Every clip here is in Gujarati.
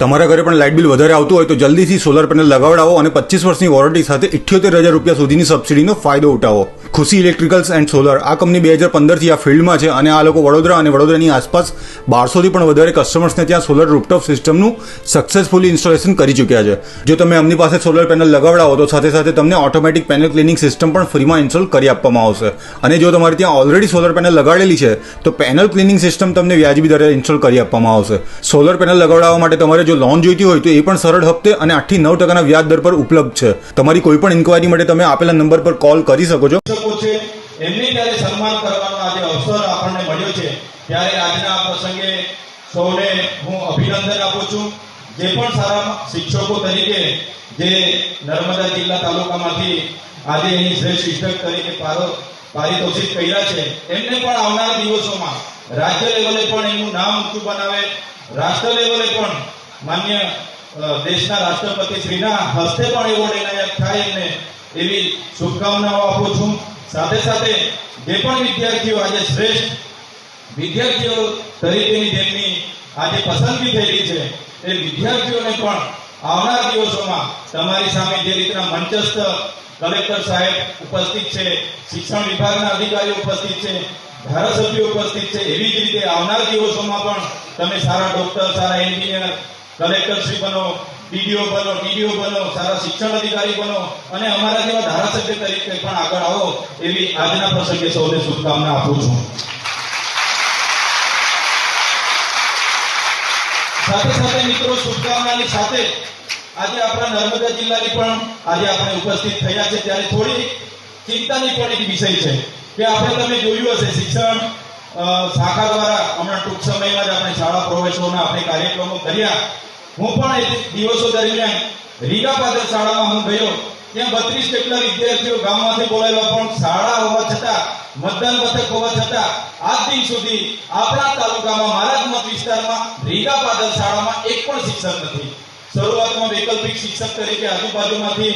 તમારા ઘરે પણ લાઇટ બિલ વધારે આવતું હોય તો જલ્દીથી સોલર પેનલ લગાવડાવો અને 25 વર્ષની વોરંટી સાથે 78,000 રૂપિયા સુધીની સબસિડીનો ફાયદો ઉઠાવો. ખુશી ઇલેક્ટ્રિકલ્સ એન્ડ સોલર આ કંપની 2015થી આ ફિલ્ડમાં છે અને આ લોકો વડોદરા અને વડોદરાની આસપાસ 1200થી પણ વધારે કસ્ટમર્સને ત્યાં સોલર રૂફટોપ સિસ્ટમનું સક્સેસફુલી ઇન્સ્ટોલેશન કરી ચૂક્યા છે. જો તમે એમની પાસે સોલર પેનલ લગાવડાવો તો સાથે સાથે તમને ઓટોમેટિક પેનલ ક્લિનિંગ સિસ્ટમ પણ ફ્રીમાં ઇન્સ્ટોલ કરી આપવામાં આવશે. અને જો તમારે ત્યાં ઓલરેડી સોલર પેનલ લગાડેલી છે તો પેનલ ક્લિનિંગ સિસ્ટમ તમને વ્યાજબી દરે ઇન્સ્ટોલ કરી આપવામાં આવશે. સોલર પેનલ લગાવડાવવા માટે તમારે જો લોન જોઈતી હોય તો એ પણ સરળ હપ્તે અને 8 થી 9% વ્યાજ દર પર ઉપલબ્ધ છે. તમારી કોઈ પણ ઇન્ક્વાયરી માટે તમે આપેલા નંબર પર કોલ કરી શકો છો. એમની ત્યારે સન્માન કરવાનો આજે અવસર આપણને મળ્યો છે ત્યારે આજના આ પ્રસંગે સૌને હું અભિનંદન આપું છું. જે પણ સારા શિક્ષકો તરીકે જે નર્મદા જિલ્લા તાલુકામાંથી આજે અહીં શ્રેષ્ઠ શિક્ષક તરીકે પારિતોષિક કર્યા છે એમને પણ આવનારા દિવસોમાં રાજ્ય લેવલે પણ એમનું નામ ઊંચું બનાવે, રાષ્ટ્ર લેવલે પણ માન્ય દેશના રાષ્ટ્રપતિ શ્રીના હસ્તે પણ એવોર્ડ એનાયત થાય એમને એવી શુભકામનાઓ આપું છું. સાથે સાથે જે પણ વિદ્યાર્થીઓ આજે શ્રેષ્ઠ વિદ્યાર્થીઓ તરીકેની જેમની આજે પસંદગી થયેલી છે એ વિદ્યાર્થીઓને પણ આવનારા દિવસોમાં તમારી સામે જે રીતના મંચસ્થ કલેક્ટર સાહેબ ઉપસ્થિત છે, શિક્ષણ વિભાગના અધિકારીઓ ઉપસ્થિત છે, ધારાસભ્યો ઉપસ્થિત છે, એવી જ રીતે આવનારા દિવસોમાં પણ તમે સારા ડોક્ટર, સારા એન્જિનિયર, કલેક્ટર શ્રી બનો, ડીડીઓ બનો, સારા શિક્ષણ અધિકારી બનો અને અમારા જેવા ધારાસભ્ય તરીકે પણ આગળ આવો એવી આજના પ્રસંગે સૌને શુભકામના આપું છું. સાથે સાથે મિત્રો શુભકામનાની સાથે આજે આપણા નર્મદા જિલ્લાની પણ આજે આપણે ઉપસ્થિત થયા છે ત્યારે થોડી ચિંતાની પણ એક વિષય છે કે આપણે તમે જોયું હશે શિક્ષણ શાખા દ્વારા હમણાં ટૂંક સમયમાં જ આપણે શાળા પ્રવેશોના આપણે કાર્યક્રમો કર્યા. હું પણ એ દિવસો દરમિયાન રીગા પાદર શાળામાં હું ગયો. ત્યાં 32 જેટલા વિદ્યાર્થીઓ ગામમાંથી બોલાયેલા પણ શાળા હોવા છતાં, મતદાન મથક હોવા છતાં આજ દિન સુધી આપણા તાલુકામાં, મારા જ મત વિસ્તારમાં રીગા પાદર શાળામાં એક પણ શિક્ષક નથી. શરૂઆતમાં વૈકલ્પિક શિક્ષક તરીકે આજુબાજુમાંથી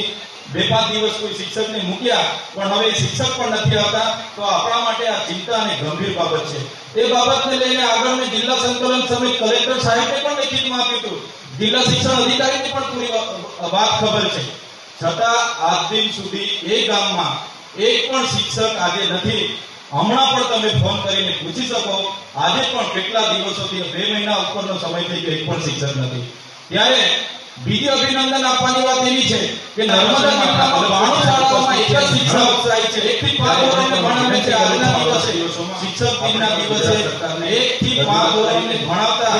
2-5 દિવસ કોઈ શિક્ષકને મૂક્યા પણ હવે શિક્ષક પણ નથી આવતા. તો આપણા માટે આ ચિંતા અને ગંભીર બાબત છે. એ બાબતને લઈને આગળ મેં જિલ્લા સંકલન સમિતિ કલેક્ટર સાહેબને પણ લેખિતમાં આપ્યું હતું. જિલ્લા શિક્ષણ અધિકારીને પણ પૂરી વાત ખબર છે. છતાં આજ દિન સુધી એ ગામમાં એક પણ શિક્ષક આજે નથી. હમણાં પણ તમે ફોન કરીને પૂછી શકો, આજે પણ કેટલા દિવસોથી 2 મહિના ઉપરનો સમય થઈ ગયો, એક પણ શિક્ષક નથી. ત્યારે બીજી અભિનંદન આપવાની વાત એવી છે કે નર્મદા જિલ્લામાં 92 શાળાઓમાં એક જ શિક્ષક ઉત્સાહી છે. 1 થી 5 ધોરણને ભણાવે છે. આજના દિવસે શિક્ષક દિનના દિવસે 1 થી 5 ધોરણને ભણાવતા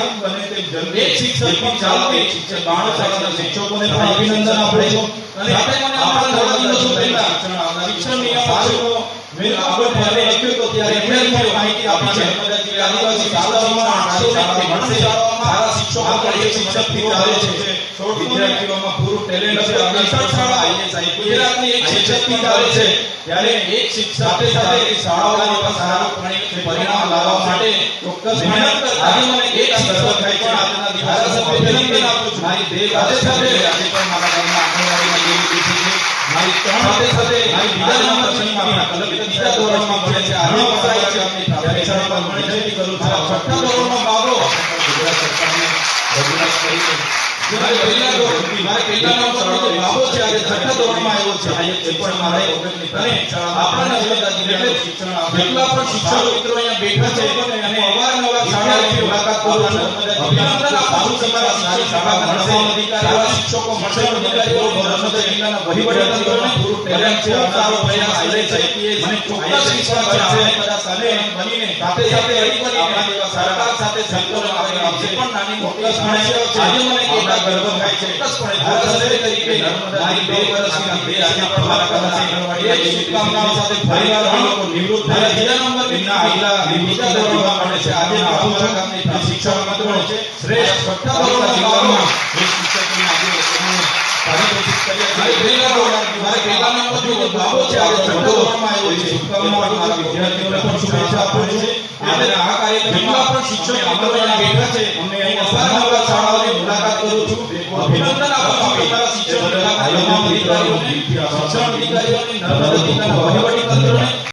એક શિક્ષક પણ ચાલતી 92 શાળાના શિક્ષકોને પણ અભિનંદન આપું છું. અને સાથે મને આપણા થોડા દિવસો પહેલા શિક્ષણ નિયામકશ્રીનો મેં આગળ ફરે લખ્યું તો ત્યારે એમણે માહિતી આપી છે નર્મદા જિલ્લા આદિવાસી શાળાઓમાં 890 શાળાઓમાં સારા શિક્ષકો પણ એક શિક્ષકથી ચાલે છે. 16 વિદ્યાર્થીઓમાં પૂરું ટેલેન્ટ છે. 68 શાળા ગુજરાતની એક શિક્ષકથી ચાલે છે. ત્યારે એક શિક્ષક સાથે સાથે શાળાઓમાં સારું પરિણામ લાવવા માટે ચોક્કસ મહેનત કરતા આજે મને એક શિક્ષક થાય છે. આજના દિવસે અભિનંદન આપું છું. મારી બે સાથે સાથે આજે પણ મારા ગામમાં આંગણવાડીમાં જેવી દીધી છે. મારી સાથે સાથે મારી બીજા નંબર શનિમાં કલેક્ટર બીજા ધોરણમાં ભણે છે. આજે પણ છે આપણી પ્રાથમિક શાળામાં ભણે છે. કરું છું. 6ઠ્ઠા ધોરણમાં બાબો ગુજરાત સરકારને રજૂઆત કરી છે. મારે પહેલા નંબરનો બાબો છે આજે 6ઠ્ઠા ધોરણમાં આવ્યો છે. એ પણ મારે અને આપણા નર્મદા જિલ્લાના શિક્ષણ જેટલા પણ શિક્ષકો મિત્રો અહીંયા બેઠા છે અને અવારનવાર શાળાઓની મુલાકાત કરું છું. અભિનંદન આપું છું. તમારા સારી શાળા મળશે, સારા શિક્ષકો મળશે, અધિકારીઓ નર્મદા જિલ્લાના વહીવટીતંત્રને પૂરું ટેલેન્ટ છે. સારો પ્રયાસ કરે છે. મને ચોક્કસ વિશ્વાસ છે આપણે બધા સાથે બનીને સાથે સાથે આપણા જેવા સરકાર સાથે સંકલન કરીને જે પણ નાની મોટી સમસ્યાઓ છે આજે મને કેટલા ગર્વ થાય છે. ચોક્કસપણે ધારાસભ્ય તરીકે મારી 2 વર્ષની બે આજે પણ વાત કરશે. એ શુભકામનાઓ સાથે ફરીવાર આ લોકો નિવૃત્ત થાય. બીજા નંબરના આગલા બીજા ધોરણમાં ભણે છે. આજે આપણા ગામની શિક્ષક મિત્રો છે શ્રેષ્ઠ 6ઠ્ઠા ધોરણના જિલ્લામાં એક શિક્ષકની આજે પારિતોષિક કર્યા છે. મારે પહેલા નંબરનો બાબો છે આજે 6ઠ્ઠા ધોરણમાં આવ્યો છે. શુભકામનાઓ મારા વિદ્યાર્થીઓને પણ શુભેચ્છા આપું છું. આજે આ કાર્યક્રમમાં પણ શિક્ષક મિત્રો અહીંયા બેઠા છે. અમને અહીંયા અવારનવાર શાળાઓની મુલાકાત કરું છું. અભિનંદન આપું છું તમારા શિક્ષણ વિભાગના તમામ અધિકારીઓને, શિક્ષણ અધિકારીઓને, નર્મદા જિલ્લાના વહીવટી